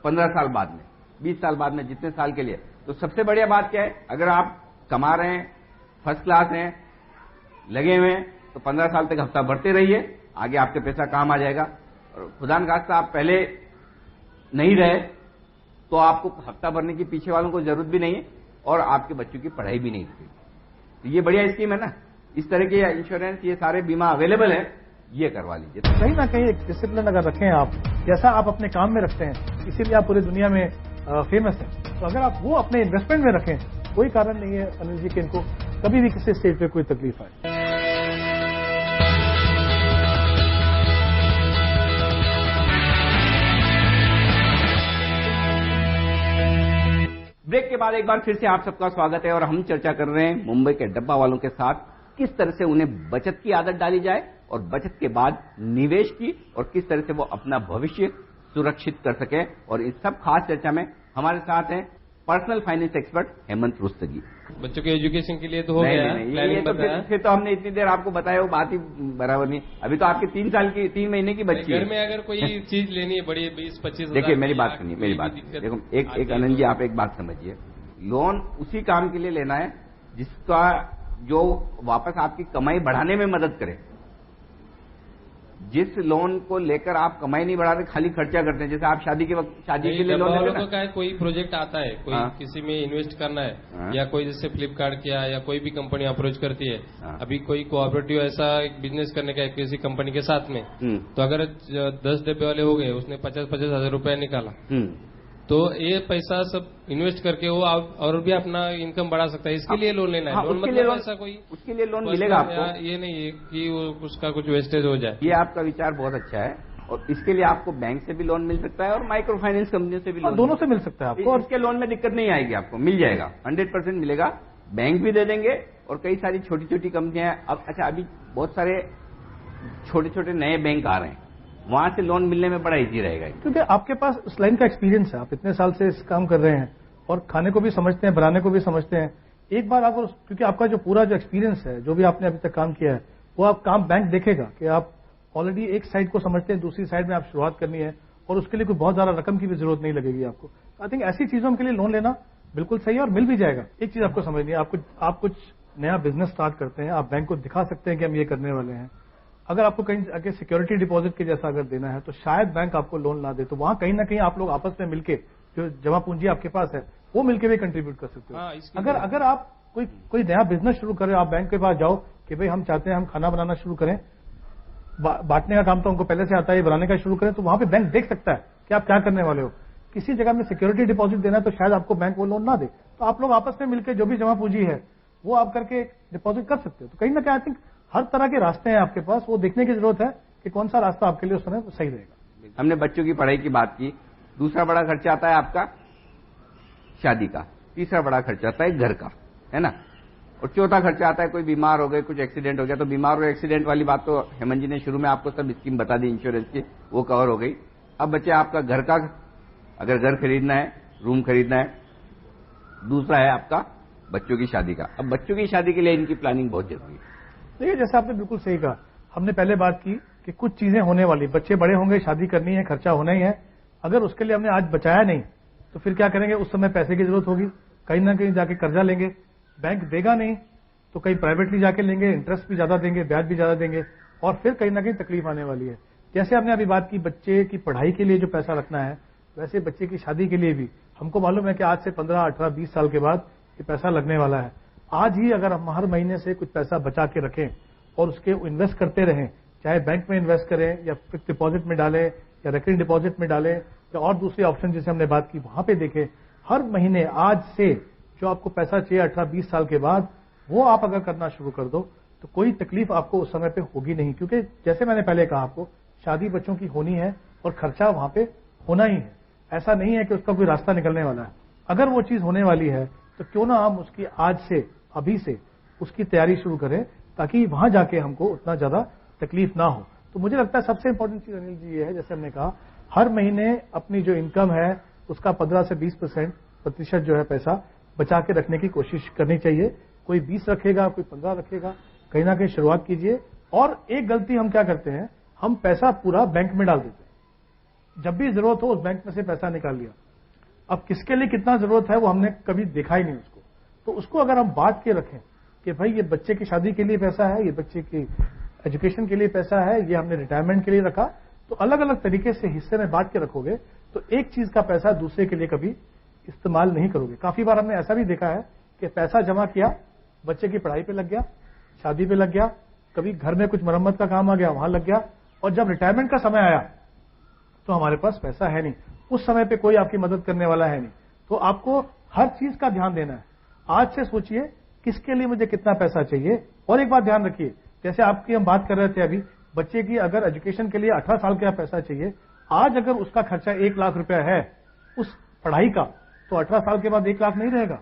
S1: 15 साल बाद में। 20 साल बाद में, जितने साल के लिए। तो सबसे बढ़िया बात क्या है, अगर आप कमा रहे हैं, फर्स्ट क्लास हैं, लगे हुए हैं, तो 15 साल तक हफ्ता भरते रहिए, आगे आपके पैसा काम आ जाएगा। और खुदा न खास्ता आप पहले नहीं रहे तो आपको हफ्ता भरने की पीछे वालों को जरूरत भी नहीं है और आपके बच्चों की पढ़ाई भी नहीं रुकेगी। तो ये बढ़िया स्कीम है ना, इस तरह के इंश्योरेंस, ये सारे बीमा अवेलेबल है, ये करवा लीजिए।
S2: कहीं ना कहीं एक डिसिप्लिन अगर रखें आप, जैसा आप अपने काम में रखते हैं, इसीलिए आप पूरी दुनिया में फेमस हैं। तो अगर आप वो अपने इन्वेस्टमेंट में रखें, कोई कारण नहीं है अनिल जी कि इनको कभी भी किसी स्टेज पे कोई तकलीफ आए।
S1: ब्रेक के बाद एक बार फिर से आप सबका स्वागत है और हम चर्चा कर रहे हैं मुंबई के डब्बा वालों के साथ, किस तरह से उन्हें बचत की आदत डाली जाए और बचत के बाद निवेश की, और किस तरह से वो अपना भविष्य सुरक्षित कर सके। और इस सब खास चर्चा में हमारे साथ हैं personal finance expert Hemant Rustagi.
S3: बच्चों के एजुकेशन के लिए तो हो गया, प्लानिंग
S1: तो
S3: बताया।
S1: फिर तो हमने इतनी देर आपको बताया, वो बात ही बराबर नहीं। अभी तो आपके 3 महीने की बच्ची
S3: घर में अगर कोई चीज लेनी है बड़ी 20-25 हजार,
S1: देखिए मेरी बात सुनिए, मेरी बात। देखो एक आनंद जी, आप एक बात समझिए, लोन उसी काम के लिए लेना है जिसका जो वापस आपकी कमाई बढ़ाने में मदद करे। जिस लोन को लेकर आप कमाई नहीं बढ़ाते, खाली खर्चा करते हैं, जैसे आप शादी के वक्त शादी के लिए लोन लेते हैं
S3: ना, कोई प्रोजेक्ट आता है, कोई किसी में इन्वेस्ट करना है, या कोई जैसे फ्लिपकार्ट किया या कोई भी कंपनी अप्रोच करती है, अभी कोई कोऑपरेटिव ऐसा एक बिजनेस करने का है किसी कंपनी के साथ में, तो अगर 10 डब्बे वाले हो गए, उसने 50-50 हजार रुपया निकाला, तो ये पैसा सब इन्वेस्ट करके वो और भी अपना इनकम बढ़ा सकता है। इसके लिए लोन लेना है। लोन मतलब ऐसा कोई
S1: उसके लिए लोन मिलेगा आपको,
S3: ये नहीं है कि उसका कुछ वेस्टेज हो जाए।
S1: ये आपका विचार बहुत अच्छा है, और इसके लिए आपको बैंक से भी लोन मिल सकता है और माइक्रो फाइनेंस कंपनियों से भी लोन,
S2: दोनों से मिल सकता है आपको।
S1: और इसके लोन में दिक्कत नहीं आएगी, आपको मिल जाएगा, 100% मिलेगा। बैंक भी दे देंगे और कई सारी छोटी छोटी कंपनियां। अब अच्छा, अभी बहुत सारे छोटे छोटे नए बैंक आ रहे हैं, वहां से लोन मिलने में बड़ा इजी रहेगा,
S2: क्योंकि आपके पास उस लाइन का एक्सपीरियंस है, आप इतने साल से इस काम कर रहे हैं और खाने को भी समझते हैं, बनाने को भी समझते हैं। एक बार आप, क्योंकि आपका जो पूरा जो एक्सपीरियंस है, जो भी आपने अभी तक काम किया है, वो आप काम बैंक देखेगा कि आप ऑलरेडी एक साइड को समझते हैं, दूसरी साइड में आप शुरुआत करनी है, और उसके लिए कोई बहुत ज्यादा रकम की भी जरूरत नहीं लगेगी आपको। आई थिंक ऐसी चीजों के लिए लोन लेना बिल्कुल सही है और मिल भी जाएगा। एक चीज आपको समझनी है, आप कुछ नया बिजनेस स्टार्ट करते हैं, आप बैंक को दिखा सकते हैं कि हम ये करने वाले हैं। अगर आपको कहीं आगे सिक्योरिटी डिपॉजिट के जैसा अगर देना है, तो शायद बैंक आपको लोन ना दे, तो वहां कहीं ना कहीं आप लोग आपस में मिलके, जो जमा पूंजी आपके पास है, वो मिलके भी कंट्रीब्यूट कर सकते हो। अगर आप कोई नया बिजनेस शुरू करें, आप बैंक के पास जाओ कि भाई हम चाहते हैं हम खाना बनाना शुरू करें, बांटने का काम तो हमको पहले से आता है, बनाने का शुरू करें, तो वहां पे बैंक देख सकता है कि आप क्या करने वाले हो। किसी जगह में सिक्योरिटी डिपॉजिट देना है तो शायद आपको बैंक वो लोन ना दे, तो आप लोग आपस में मिलकर जो भी जमा पूंजी है वो आप करके डिपॉजिट कर सकते हो। तो कहीं ना कहीं आई थिंक हर तरह के रास्ते हैं आपके पास, वो देखने की जरूरत है कि कौन सा रास्ता आपके लिए उस समय सही रहेगा।
S1: हमने बच्चों की पढ़ाई की बात की, दूसरा बड़ा खर्चा आता है आपका शादी का, तीसरा बड़ा खर्चा आता है घर का, है ना, और चौथा खर्चा आता है कोई बीमार हो गए, कुछ एक्सीडेंट हो गया। तो बीमार और एक्सीडेंट वाली बात तो हेमंत जी ने शुरू में आपको सब स्कीम बता दी इंश्योरेंस की, वो कवर हो गई। अब बच्चे आपका घर का, अगर घर खरीदना है, रूम खरीदना है, दूसरा है आपका बच्चों की शादी का। अब बच्चों की शादी के लिए इनकी प्लानिंग बहुत जरूरी है।
S2: देखिए, जैसे आपने बिल्कुल सही कहा, हमने पहले बात की कि कुछ चीजें होने वाली, बच्चे बड़े होंगे, शादी करनी है, खर्चा होना ही है। अगर उसके लिए हमने आज बचाया नहीं तो फिर क्या करेंगे, उस समय पैसे की जरूरत होगी, कहीं ना कहीं जाके कर्जा लेंगे, बैंक देगा नहीं तो कहीं प्राइवेटली जाके लेंगे, इंटरेस्ट भी ज्यादा देंगे, ब्याज भी ज्यादा देंगे, और फिर कहीं ना कहीं तकलीफ आने वाली है। जैसे हमने अभी बात की बच्चे की पढ़ाई के लिए जो पैसा रखना है, वैसे बच्चे की शादी के लिए भी हमको मालूम है कि आज से 15, 18, 20 साल के बाद ये पैसा लगने वाला है। आज ही अगर हम हर महीने से कुछ पैसा बचा के रखें और उसके इन्वेस्ट करते रहें, चाहे बैंक में इन्वेस्ट करें या फिक्स डिपॉजिट में डालें या रेकरिंग डिपॉजिट में डालें या और दूसरे ऑप्शन जिसे हमने बात की वहां पे देखें, हर महीने आज से जो आपको पैसा चाहिए 18, 20 साल के बाद, वो आप अगर करना शुरू कर दो तो कोई तकलीफ आपको उस समय पे होगी नहीं। क्योंकि जैसे मैंने पहले कहा, आपको शादी बच्चों की होनी है और खर्चा वहां पे होना ही है। ऐसा नहीं है कि उसका कोई रास्ता निकलने वाला है। अगर वो चीज होने वाली है तो क्यों ना हम उसकी आज से, अभी से उसकी तैयारी शुरू करें, ताकि वहां जाके हमको उतना ज्यादा तकलीफ ना हो। तो मुझे लगता है सबसे इंपॉर्टेंट चीज अनिल जी ये है, जैसे हमने कहा, हर महीने अपनी जो इनकम है उसका 15 से 20% जो है पैसा बचा के रखने की कोशिश करनी चाहिए। कोई 20 रखेगा, कोई 15 रखेगा, कहीं ना कहीं शुरुआत कीजिए। और एक गलती हम क्या करते हैं, हम पैसा पूरा बैंक में डाल देते हैं, जब भी जरूरत हो उस बैंक में से पैसा निकाल लिया। अब किसके लिए कितना जरूरत है वो हमने कभी देखा ही नहीं उसको। तो उसको अगर हम बांट के रखें कि भाई ये बच्चे की शादी के लिए पैसा है, ये बच्चे की एजुकेशन के लिए पैसा है, ये हमने रिटायरमेंट के लिए रखा, तो अलग अलग तरीके से हिस्से में बांट के रखोगे तो एक चीज का पैसा दूसरे के लिए कभी इस्तेमाल नहीं करोगे। काफी बार हमने ऐसा भी देखा है कि पैसा जमा किया, बच्चे की पढ़ाई पे लग गया, शादी पे लग गया, कभी घर में कुछ मरम्मत का काम आ गया वहां लग गया, और जब रिटायरमेंट का समय आया तो हमारे पास पैसा है नहीं, उस समय पे कोई आपकी मदद करने वाला है नहीं। तो आपको हर चीज का ध्यान देना है। आज से सोचिए किसके लिए मुझे कितना पैसा चाहिए। और एक बात ध्यान रखिए, जैसे आपकी हम बात कर रहे थे अभी, बच्चे की अगर एजुकेशन के लिए 18 साल का पैसा चाहिए, आज अगर उसका खर्चा 1 लाख रुपया है उस पढ़ाई का, तो 18 साल के बाद 1 लाख नहीं रहेगा,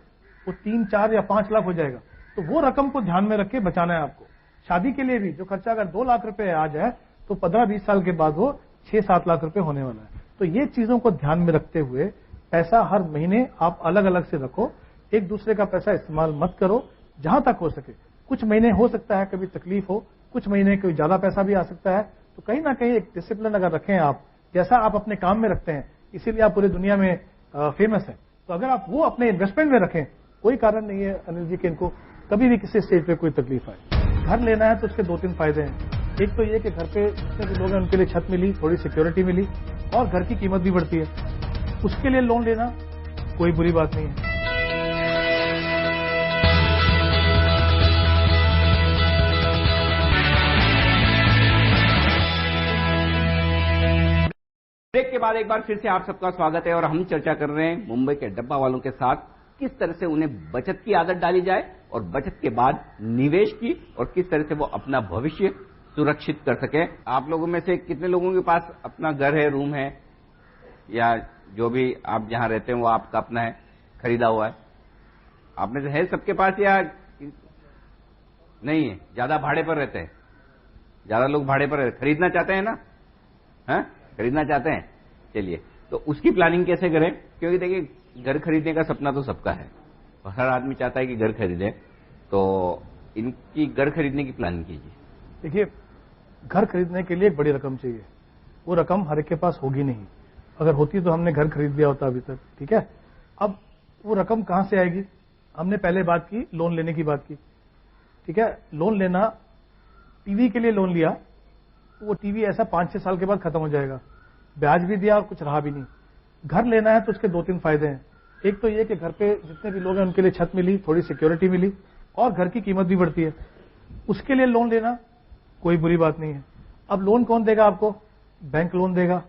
S2: वो 3, 4 या 5 लाख हो जाएगा। तो वो रकम को ध्यान में रख के बचाना है आपको। शादी के लिए भी जो खर्चा अगर 2 लाख रुपए आज है तो 15-20 साल के बाद वो 6-7 लाख रुपए होने वाला है। तो ये चीजों को ध्यान में रखते हुए पैसा हर महीने आप अलग अलग से रखो, एक दूसरे का पैसा इस्तेमाल मत करो जहां तक हो सके। कुछ महीने हो सकता है कभी तकलीफ हो, कुछ महीने कोई ज्यादा पैसा भी आ सकता है, तो कहीं ना कहीं एक डिसिप्लिन अगर रखें आप, जैसा आप अपने काम में रखते हैं, इसीलिए आप पूरी दुनिया में फेमस हैं, तो अगर आप वो अपने इन्वेस्टमेंट में रखें, कोई कारण नहीं है अनिल जी कि इनको कभी भी किसी स्टेज पे कोई तकलीफ आए। घर लेना है तो उसके 2-3 फायदे हैं। एक तो ये कि घर पे जितने भी लोग हैं उनके लिए छत मिली, थोड़ी सिक्योरिटी मिली, और घर की कीमत भी बढ़ती है। उसके लिए लोन लेना कोई बुरी बात नहीं है।
S1: ब्रेक के बाद एक बार फिर से आप सबका स्वागत है और हम चर्चा कर रहे हैं मुंबई के डब्बा वालों के साथ किस तरह से उन्हें बचत की आदत डाली जाए और बचत के बाद निवेश की, और किस तरह से वो अपना भविष्य सुरक्षित कर सके। आप लोगों में से कितने लोगों के पास अपना घर है, रूम है, या जो भी आप जहां रहते हैं वो आपका अपना है, खरीदा हुआ है? आप में से है सबके पास या नहीं है? ज्यादा भाड़े पर रहते हैं, ज्यादा लोग भाड़े पर खरीदना चाहते हैं ना? है खरीदना चाहते हैं। चलिए, तो उसकी प्लानिंग कैसे करें? क्योंकि देखिए घर खरीदने का सपना तो सबका है और हर आदमी चाहता है कि घर खरीदे, तो इनकी घर खरीदने की प्लानिंग कीजिए।
S2: देखिए, घर खरीदने के लिए एक बड़ी रकम चाहिए, वो रकम हर एक के पास होगी नहीं। अगर होती तो हमने घर खरीद लिया होता अभी तक, ठीक है। अब वो रकम कहां से आएगी? हमने पहले बात की, लोन लेने की बात की, ठीक है। लोन लेना, टीवी के लिए लोन लिया, वो टीवी ऐसा 5-6 साल के बाद खत्म हो जाएगा, ब्याज भी दिया और कुछ रहा भी नहीं। घर लेना है तो उसके 2-3 फायदे हैं। एक तो ये कि घर पे जितने भी लोग हैं उनके लिए छत मिली, थोड़ी सिक्योरिटी मिली, और घर की कीमत भी बढ़ती है। उसके लिए लोन लेना कोई बुरी बात नहीं है। अब लोन कौन देगा आपको? बैंक लोन देगा।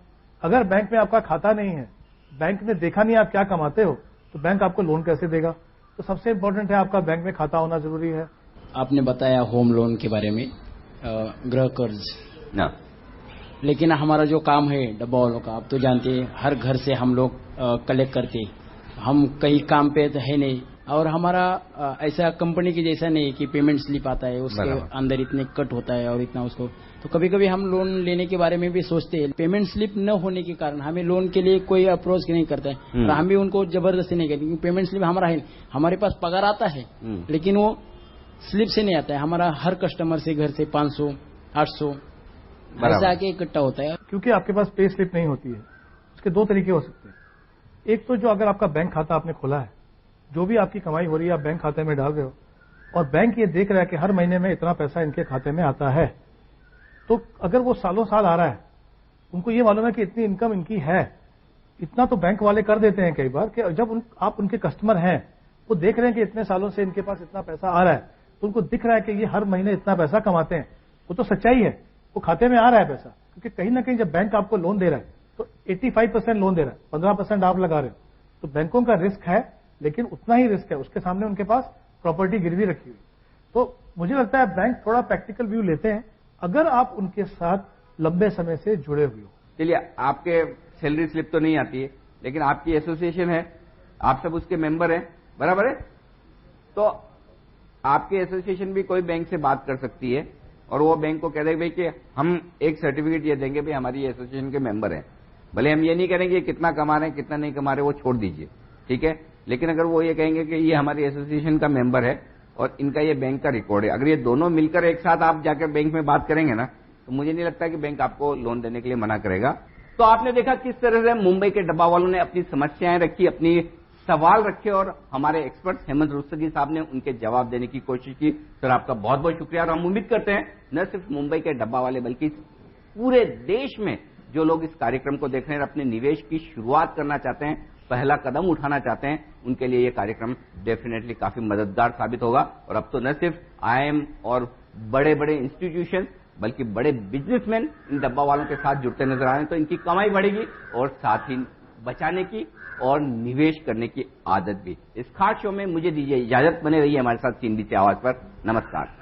S2: अगर बैंक में आपका खाता नहीं है, बैंक ने देखा नहीं आप क्या कमाते हो, तो बैंक आपको लोन कैसे देगा? तो सबसे इंपॉर्टेंट है आपका बैंक में खाता होना जरूरी है।
S4: आपने बताया होम लोन के बारे में, गृह कर्ज
S1: ना,
S4: लेकिन हमारा जो काम है डब्बा वालों का, आप तो जानते हैं, हर घर से हम लोग कलेक्ट करते हैं। हम कहीं काम पे तो है नहीं, और हमारा ऐसा कंपनी की जैसा नहीं कि पेमेंट स्लिप आता है, उसके अंदर इतने कट होता है और इतना उसको, तो कभी कभी हम लोन लेने के बारे में भी सोचते हैं। पेमेंट स्लिप न होने के कारण हमें लोन के लिए कोई अप्रोच नहीं करता है, और हम भी उनको जबरदस्ती नहीं करते, क्योंकि पेमेंट स्लिप हमारा है, हमारे पास पगार आता है लेकिन वो स्लिप से नहीं आता है। हमारा हर कस्टमर से घर से 500, 800 ऐसा आके इकट्ठा होता है।
S2: क्योंकि आपके पास पे स्लिप नहीं होती है, उसके 2 तरीके हो सकते हैं। एक तो जो अगर आपका बैंक खाता आपने खोला है, जो भी आपकी कमाई हो रही है आप बैंक खाते में डाल रहे हो, और बैंक ये देख रहा है कि हर महीने में इतना पैसा इनके खाते में आता है, तो अगर वो सालों साल आ रहा है, उनको ये मालूम है कि इतनी इनकम इनकी है, इतना तो बैंक वाले कर देते हैं कई बार कि जब आप उनके कस्टमर हैं, वो देख रहे हैं कि इतने सालों से इनके पास इतना पैसा आ रहा है, तो उनको दिख रहा है कि ये हर महीने इतना पैसा कमाते हैं। वो तो सच्चाई है, वो खाते में आ रहा है पैसा, क्योंकि कहीं ना कहीं जब बैंक आपको लोन दे रहा है तो 85% लोन दे रहा है, 15% आप लगा रहे हो, तो बैंकों का रिस्क है, लेकिन उतना ही रिस्क है, उसके सामने उनके पास प्रॉपर्टी गिरवी रखी हुई। तो मुझे लगता है बैंक थोड़ा प्रैक्टिकल व्यू लेते हैं अगर आप उनके साथ लंबे समय से जुड़े हुए हो।
S1: चलिए, आपके सैलरी स्लिप तो नहीं आती है, लेकिन आपकी एसोसिएशन है, आप सब उसके मेंबर हैं, बराबर है? तो आपकी एसोसिएशन भी कोई बैंक से बात कर सकती है और वो बैंक को कह देगा भाई कि हम एक सर्टिफिकेट ये देंगे भाई हमारी एसोसिएशन के मेंबर हैं। भले हम ये नहीं करेंगे कितना कमा रहे हैं कितना नहीं कमा रहे, वो छोड़ दीजिए, ठीक है। लेकिन अगर वो ये कहेंगे कि ये हमारी एसोसिएशन का मेंबर है और इनका ये बैंक का रिकॉर्ड है, अगर ये दोनों मिलकर एक साथ आप जाकर बैंक में बात करेंगे ना, तो मुझे नहीं लगता कि बैंक आपको लोन देने के लिए मना करेगा। तो तो आपने देखा किस तरह से मुंबई के डब्बा वालों ने अपनी समस्याएं रखी, अपनी सवाल रखे और हमारे एक्सपर्ट हेमंत रुस्तगी साहब ने उनके जवाब देने की कोशिश की। सर आपका बहुत बहुत शुक्रिया और हम उम्मीद करते हैं न सिर्फ मुंबई के डब्बा वाले बल्कि पूरे देश में जो लोग इस कार्यक्रम को देख रहे हैं, अपने निवेश की शुरुआत करना चाहते हैं, पहला कदम उठाना चाहते हैं, उनके लिए यह कार्यक्रम डेफिनेटली काफी मददगार साबित होगा। और अब तो न सिर्फ आईएम और बड़े बड़े इंस्टीट्यूशन बल्कि बड़े बिजनेसमैन इन डब्बा वालों के साथ जुड़ते नजर आ रहे हैं, तो इनकी कमाई बढ़ेगी और साथ ही बचाने की और निवेश करने की आदत भी। इस खास शो में मुझे दीजिए इजाजत, बने रहिए हमारे साथ CNBC आवाज पर। नमस्कार।